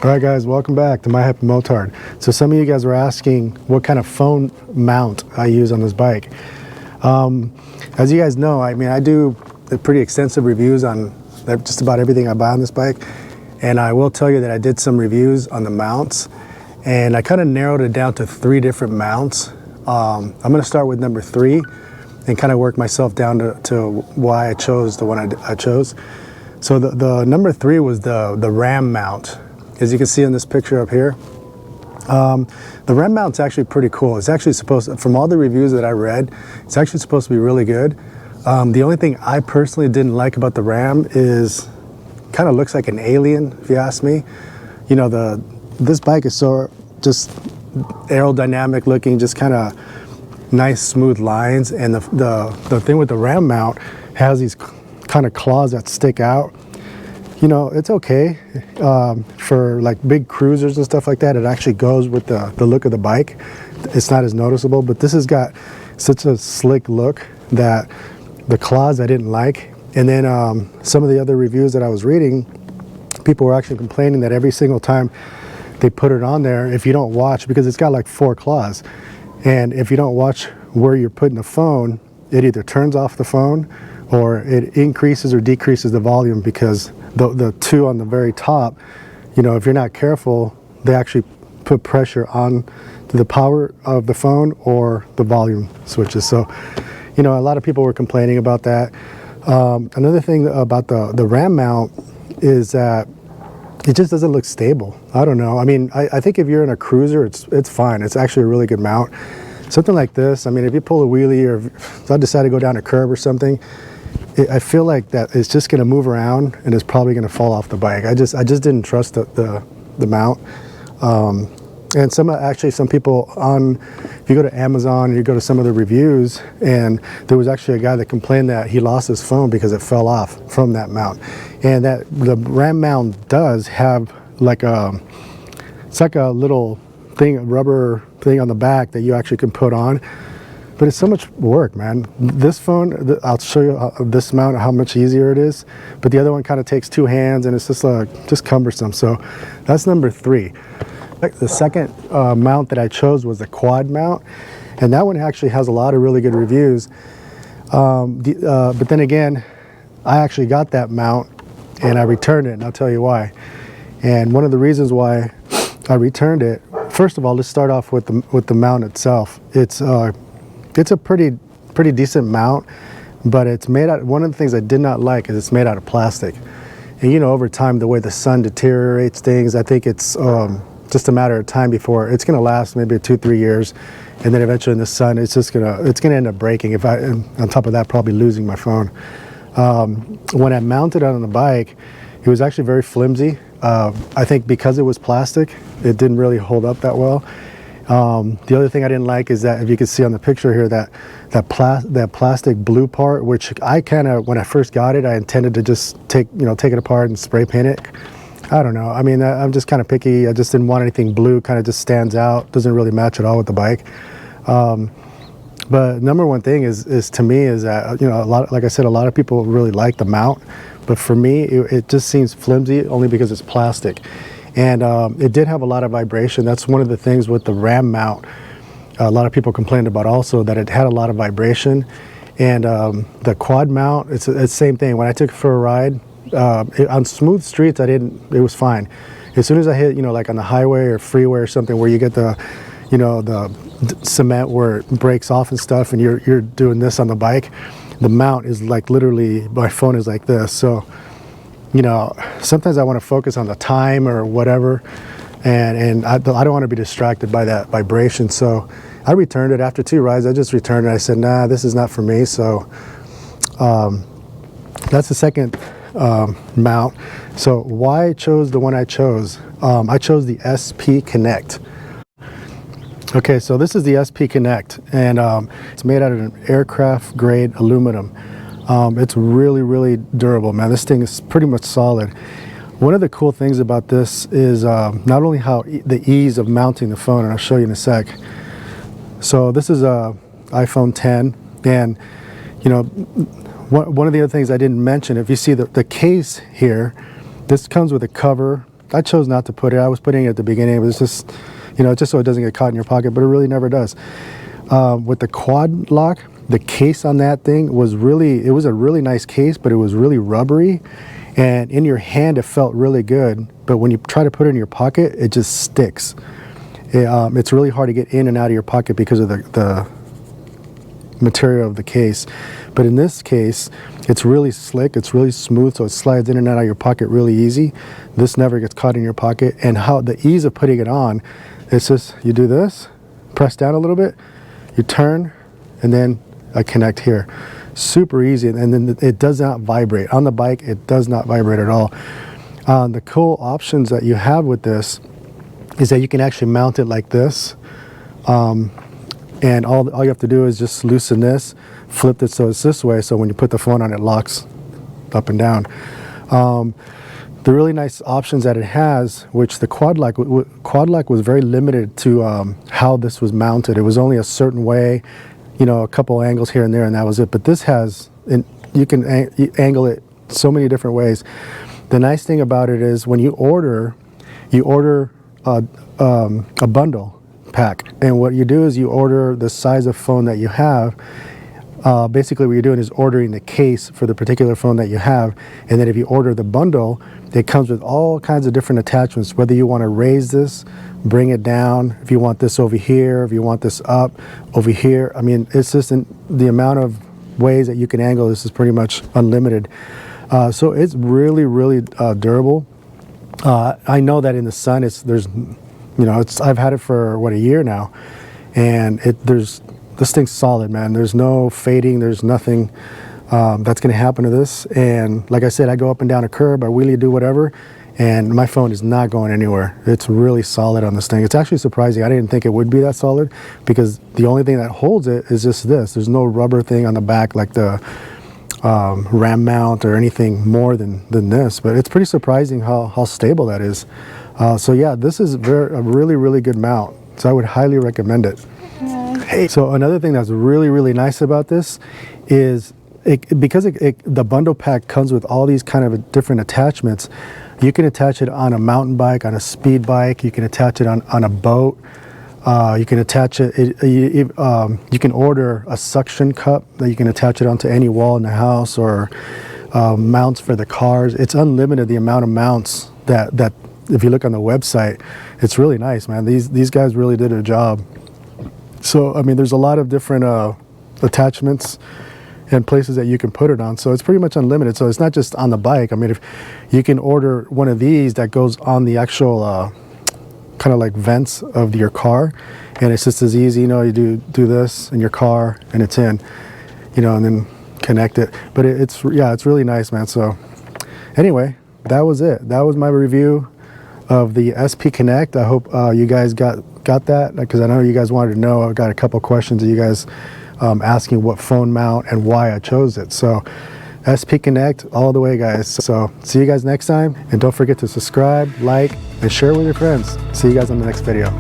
All right, guys, welcome back to my Hypermotard. So some of you guys were asking what kind of phone mount I use on this bike. As you guys know, I do pretty extensive reviews on just about everything I buy on this bike. And I will tell you that I did some reviews on the mounts, and I kind of narrowed it down to 3 different mounts. I'm going to start with number 3 and kind of work myself down to why I chose the one I chose. So the number 3 was the RAM mount. As you can see in this picture up here, the RAM mount's actually pretty cool. It's actually from all the reviews that I read, it's actually supposed to be really good. The only thing I personally didn't like about the RAM is kind of looks like an alien, if you ask me. You know, this bike is so just aerodynamic looking, just kind of nice smooth lines, and the thing with the RAM mount has these kind of claws that stick out. You know, it's okay for like big cruisers and stuff like that. It actually goes with the look of the bike. It's not as noticeable, but this has got such a slick look that the claws I didn't like. And then some of the other reviews that I was reading, people were actually complaining that every single time they put it on there, if you don't watch, because it's got like 4 claws, and if you don't watch where you're putting the phone, it either turns off the phone or it increases or decreases the volume, because the 2 on the very top, you know, if you're not careful, they actually put pressure on the power of the phone or the volume switches. So, you know, a lot of people were complaining about that. Another thing about the RAM mount is that it just doesn't look stable. I don't know. I mean, I think if you're in a cruiser, it's fine. It's actually a really good mount. Something like this, I mean, if you pull a wheelie or if I decide to go down a curb or something, I feel like that it's just going to move around and it's probably going to fall off the bike. I just didn't trust the mount. And some people if you go to Amazon, you go to some of the reviews, and there was actually a guy that complained that he lost his phone because it fell off from that mount. And that the RAM mount does have like it's like a little thing, a rubber thing on the back that you actually can put on. But it's so much work, man. This phone, I'll show you this mount, how much easier it is. But the other one kind of takes 2 hands, and it's just cumbersome. So that's number 3. The second mount that I chose was the quad mount, and that one actually has a lot of really good reviews. But then again, I actually got that mount and I returned it, and I'll tell you why. And one of the reasons why I returned it, first of all, let's start off with the mount itself. It's a pretty decent mount, but it's made out. One of the things I did not like is it's made out of plastic. And you know, over time, the way the sun deteriorates things, I think it's just a matter of time before it's going to last maybe 2-3 years, and then eventually in the sun, it's gonna end up breaking. And on top of that, probably losing my phone. When I mounted it on the bike, it was actually very flimsy. I think because it was plastic, it didn't really hold up that well. The other thing I didn't like is that, if you can see on the picture here, that plastic blue part, which I kind of, when I first got it, I intended to just take it apart and spray paint it. I don't know. I mean, I'm just kind of picky. I just didn't want anything blue. Kind of just stands out. Doesn't really match at all with the bike. But number one thing is to me is that, you know, like I said, a lot of people really like the mount, but for me, it just seems flimsy only because it's plastic. And it did have a lot of vibration. That's one of the things with the RAM mount. A lot of people complained about also that it had a lot of vibration. And the quad mount, it's the same thing. When I took it for a ride, on smooth streets, it was fine. As soon as I hit, you know, like on the highway or freeway or something where you get the cement where it breaks off and stuff, and you're doing this on the bike, the mount is like literally, my phone is like this. So, you know, sometimes I want to focus on the time or whatever, and I don't want to be distracted by that vibration. So I returned it after 2 rides. I just returned it. I said, nah, this is not for me. So that's the second mount. So why I chose the one I chose? I chose the SP Connect. Okay, so this is the SP Connect, and it's made out of an aircraft grade aluminum. It's really, really durable, man. This thing is pretty much solid. One of the cool things about this is not only the ease of mounting the phone, and I'll show you in a sec. So this is a iPhone 10, and you know, one of the other things I didn't mention, if you see the case here, this comes with a cover I chose not to put it. I was putting it at the beginning. It was just, you know, just so it doesn't get caught in your pocket, but it really never does. With the quad lock, the case on that thing was really, it was a really nice case, but it was really rubbery. And in your hand, it felt really good. But when you try to put it in your pocket, it just sticks. It's really hard to get in and out of your pocket because of the material of the case. But in this case, it's really slick, it's really smooth, so it slides in and out of your pocket really easy. This never gets caught in your pocket. And how the ease of putting it on, it's just, you do this, press down a little bit, you turn, and then I connect here. Super easy, and then it does not vibrate. On the bike, it does not vibrate at all. The cool options that you have with this is that you can actually mount it like this. And all you have to do is just loosen this, flip it so it's this way, so when you put the phone on, it locks up and down. The really nice options that it has, which the quad lock was very limited to how this was mounted. It was only a certain way, you know, a couple angles here and there, and that was it. But this has, you can angle it so many different ways. The nice thing about it is when you order a bundle pack, and what you do is you order the size of phone that you have. Basically what you're doing is ordering the case for the particular phone that you have, and then if you order the bundle, it comes with all kinds of different attachments, whether you want to raise this, bring it down, if you want this over here, if you want this up over here. I mean, it's just the amount of ways that you can angle this is pretty much unlimited. So it's really, really durable. I know that in the sun, I've had it for what, a year now, and this thing's solid, man. There's no fading, there's nothing that's going to happen to this. And like I said, I go up and down a curb, I wheelie, do whatever, and my phone is not going anywhere. It's really solid on this thing. It's actually surprising. I didn't think it would be that solid, because the only thing that holds it is just this. There's no rubber thing on the back like the RAM mount or anything more than this, but it's pretty surprising how stable that is. So yeah, this is a really, really good mount. So I would highly recommend it. Hey, so another thing that's really, really nice about this is because the bundle pack comes with all these kind of different attachments. You can attach it on a mountain bike, on a speed bike. You can attach it on a boat. You can attach it. You can order a suction cup that you can attach it onto any wall in the house, or mounts for the cars. It's unlimited, the amount of mounts that if you look on the website, it's really nice, man. These guys really did a job. So I mean, there's a lot of different attachments and places that you can put it on, so it's pretty much unlimited. So it's not just on the bike. I mean, if you can order one of these that goes on the actual kind of like vents of your car, and it's just as easy, you know, you do this in your car and it's in, you know, and then connect it. But it's really nice, man. So anyway, that was it. That was my review of the SP Connect. I hope you guys got that, because I know you guys wanted to know. I got a couple questions of you guys asking what phone mount and why I chose it. So SP Connect all the way, guys. So see you guys next time, and don't forget to subscribe, like, and share with your friends. See you guys on the next video.